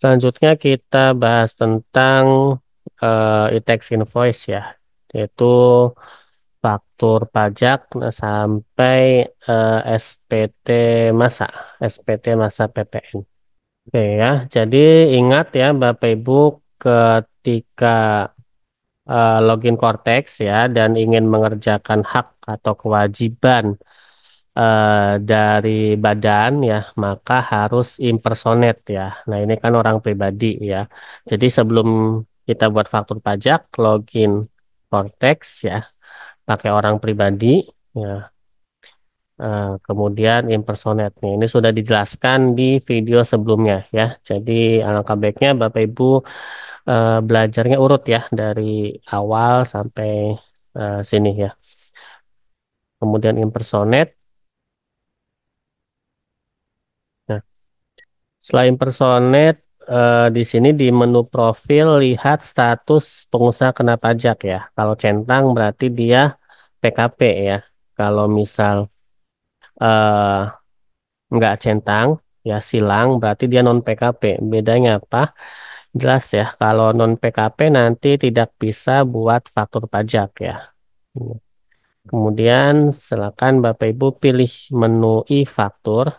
Selanjutnya kita bahas tentang e-tax invoice ya, yaitu faktur pajak sampai SPT masa, SPT masa PPN. Oke ya, jadi ingat ya Bapak Ibu ketika login Cortex ya dan ingin mengerjakan hak atau kewajiban dari badan ya, maka harus impersonate ya. Nah, ini kan orang pribadi ya. Jadi sebelum kita buat faktur pajak, login Cortex ya, pakai orang pribadi ya. Kemudian impersonate nih. Ini sudah dijelaskan di video sebelumnya ya. Jadi alangkah baiknya Bapak Ibu belajarnya urut ya dari awal sampai sini ya. Kemudian impersonate. Nah, setelah impersonate, di sini di menu profil lihat status pengusaha kena pajak ya. Kalau centang berarti dia PKP ya. Kalau misal eh, nggak centang ya silang berarti dia non PKP. Bedanya apa? Jelas ya. Kalau non PKP nanti tidak bisa buat faktur pajak ya. Kemudian silakan Bapak Ibu pilih menu e-faktur.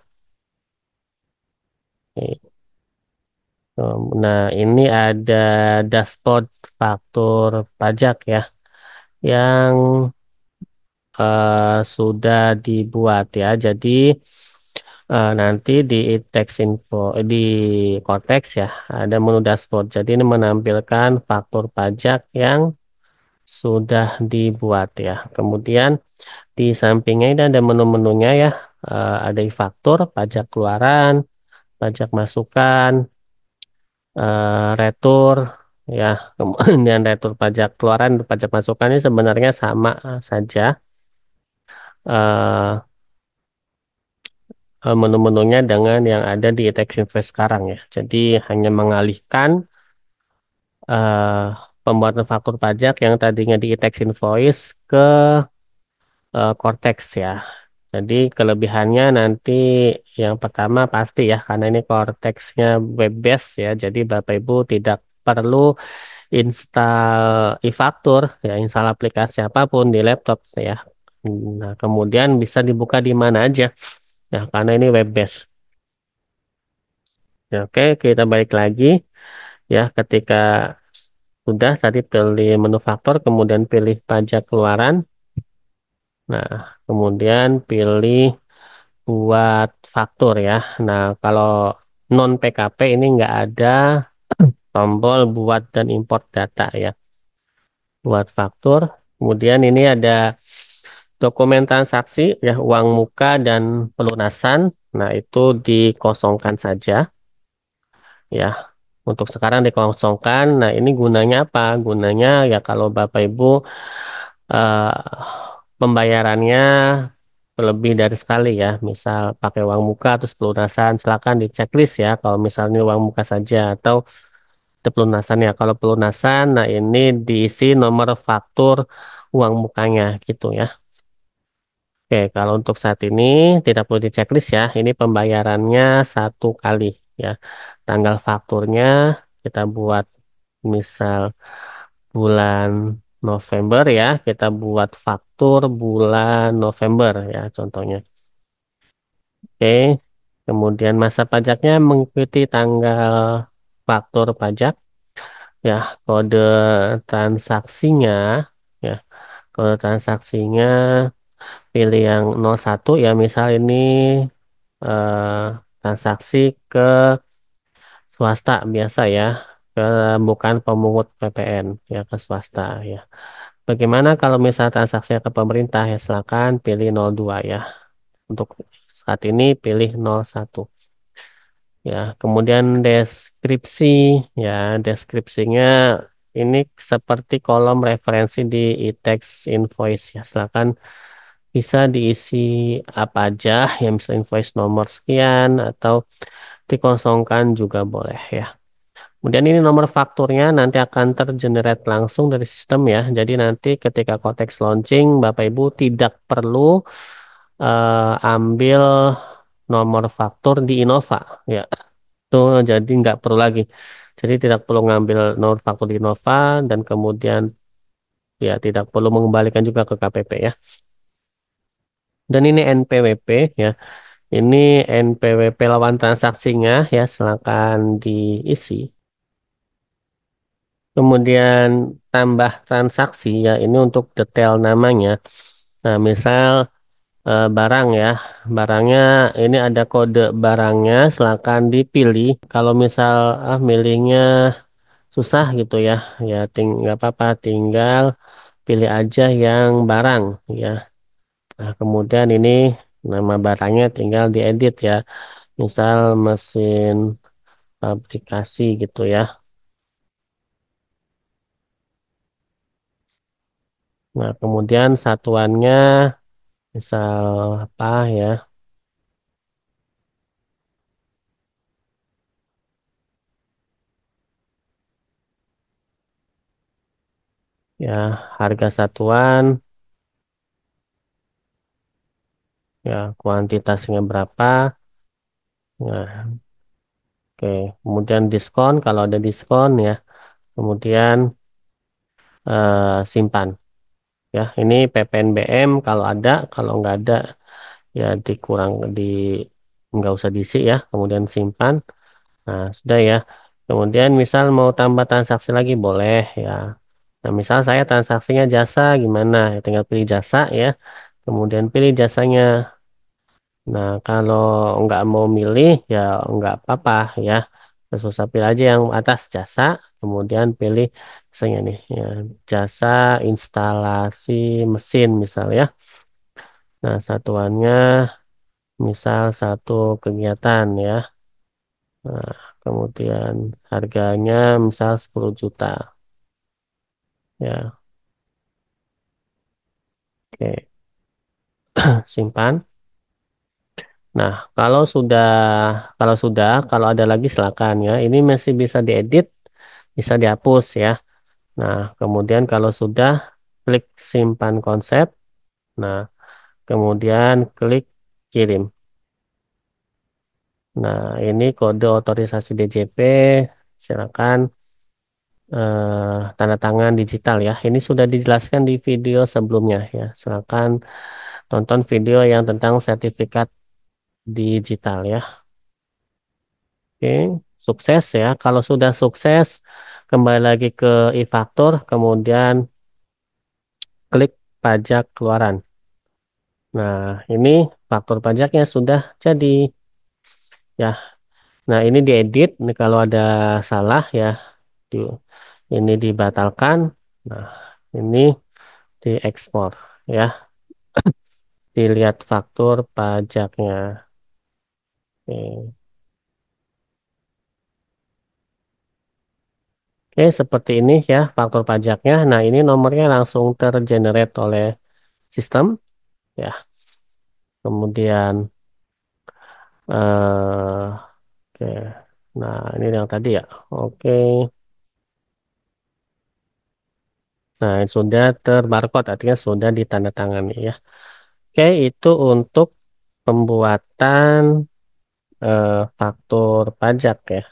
Nah, ini ada dashboard faktur pajak ya yang sudah dibuat ya. Jadi nanti di tax info di Cortex ya ada menu dashboard. Jadi ini menampilkan faktur pajak yang sudah dibuat ya. Kemudian di sampingnya ini ada menu-menunya ya. Ada e-faktur, pajak keluaran, pajak masukan, retur ya. Kemudian retur pajak keluaran, pajak masukan ini sebenarnya sama saja. eh Menu-menunya dengan yang ada di e-tax invoice sekarang ya. Jadi hanya mengalihkan eh, pembuatan faktur pajak yang tadinya di e-tax invoice ke Cortex ya. Jadi kelebihannya nanti yang pertama pasti ya karena ini Cortex-nya web based ya. Jadi Bapak Ibu tidak perlu install e-faktur ya, install aplikasi apapun di laptop ya. Nah, kemudian bisa dibuka di mana aja ya karena ini web based. Ya, oke, kita balik lagi ya ketika sudah tadi pilih menu faktor, kemudian pilih pajak keluaran. Nah, kemudian pilih buat faktur ya. Nah, kalau non PKP ini nggak ada tombol buat dan import data ya. Buat faktur. Kemudian ini ada dokumen transaksi ya, uang muka dan pelunasan. Nah, itu dikosongkan saja ya. Untuk sekarang dikosongkan. Nah, ini gunanya apa? Gunanya ya kalau Bapak Ibu eh, pembayarannya lebih dari sekali ya. Misal pakai uang muka terus pelunasan, silakan di checklist ya. Kalau misalnya uang muka saja atau itu pelunasan ya. Kalau pelunasan, nah ini diisi nomor faktur uang mukanya gitu ya. Oke, kalau untuk saat ini tidak perlu di checklist ya. Ini pembayarannya satu kali ya. Tanggal fakturnya kita buat misal bulan November ya, kita buat faktur bulan November ya contohnya. Oke, kemudian masa pajaknya mengikuti tanggal faktur pajak ya, kode transaksinya ya, kode transaksinya pilih yang 01 ya, misal ini transaksi ke swasta biasa ya, ke bukan pemungut PPN ya ke swasta ya. Bagaimana kalau misalnya transaksinya ke pemerintah ya silakan pilih 02 ya. Untuk saat ini pilih 01 ya. Kemudian deskripsi ya, deskripsinya ini seperti kolom referensi di e-tax invoice ya. Silakan bisa diisi apa aja yang bisa invoice nomor sekian atau dikosongkan juga boleh ya. Kemudian ini nomor fakturnya nanti akan tergenerate langsung dari sistem ya. Jadi nanti ketika konteks launching, Bapak Ibu tidak perlu ambil nomor faktur di Innova ya. Tuh, jadi nggak perlu lagi. Jadi tidak perlu ngambil nomor faktur di Nova dan kemudian ya tidak perlu mengembalikan juga ke KPP ya. Dan ini NPWP ya. Ini NPWP lawan transaksinya ya, silakan diisi. Kemudian tambah transaksi ya, ini untuk detail namanya. Nah, misal barang ya, barangnya ini ada kode barangnya, silakan dipilih. Kalau misal milihnya susah gitu ya, ya nggak apa-apa, tinggal pilih aja yang barang ya. Nah, kemudian ini nama barangnya tinggal diedit ya, misal mesin fabrikasi gitu ya. Nah, kemudian satuannya misal apa ya? Ya, harga satuan, ya kuantitasnya berapa. Nah, oke. Kemudian diskon, kalau ada diskon ya. Kemudian simpan. Ya, ini PPNBM kalau ada, kalau nggak ada ya dikurang di nggak usah diisi ya. Kemudian simpan. Nah, sudah ya. Kemudian misal mau tambah transaksi lagi boleh ya. Nah, misal saya transaksinya jasa gimana? Ya, tinggal pilih jasa ya. Kemudian pilih jasanya. Nah, kalau nggak mau milih ya nggak apa-apa ya. Susah pilih aja yang atas jasa. Kemudian pilih misalnya nih ya, jasa instalasi mesin misal ya. Nah, satuannya misal satu kegiatan ya. Nah, kemudian harganya misal 10 juta. Ya, oke. Simpan. Nah, kalau ada lagi silakan ya. Ini masih bisa diedit, bisa dihapus ya. Nah, kemudian kalau sudah klik simpan konsep. Nah, kemudian klik kirim. Nah, ini kode otorisasi DJP. Silakan tanda tangan digital ya. Ini sudah dijelaskan di video sebelumnya ya. Silakan tonton video yang tentang sertifikat digital ya. Oke, sukses ya. Kalau sudah sukses, kembali lagi ke e-faktur, kemudian klik pajak keluaran. Nah, ini faktur pajaknya sudah jadi ya. Nah, ini diedit. Ini kalau ada salah ya, di, ini dibatalkan. Nah, ini diekspor ya. Dilihat faktur pajaknya. Oke. Oke, seperti ini ya faktur pajaknya. Nah, ini nomornya langsung tergenerate oleh sistem ya. Kemudian oke. Nah, ini yang tadi ya. Oke. Nah, ini sudah terbarcode artinya sudah ditandatangani ya. Oke, itu untuk pembuatan faktur pajak ya.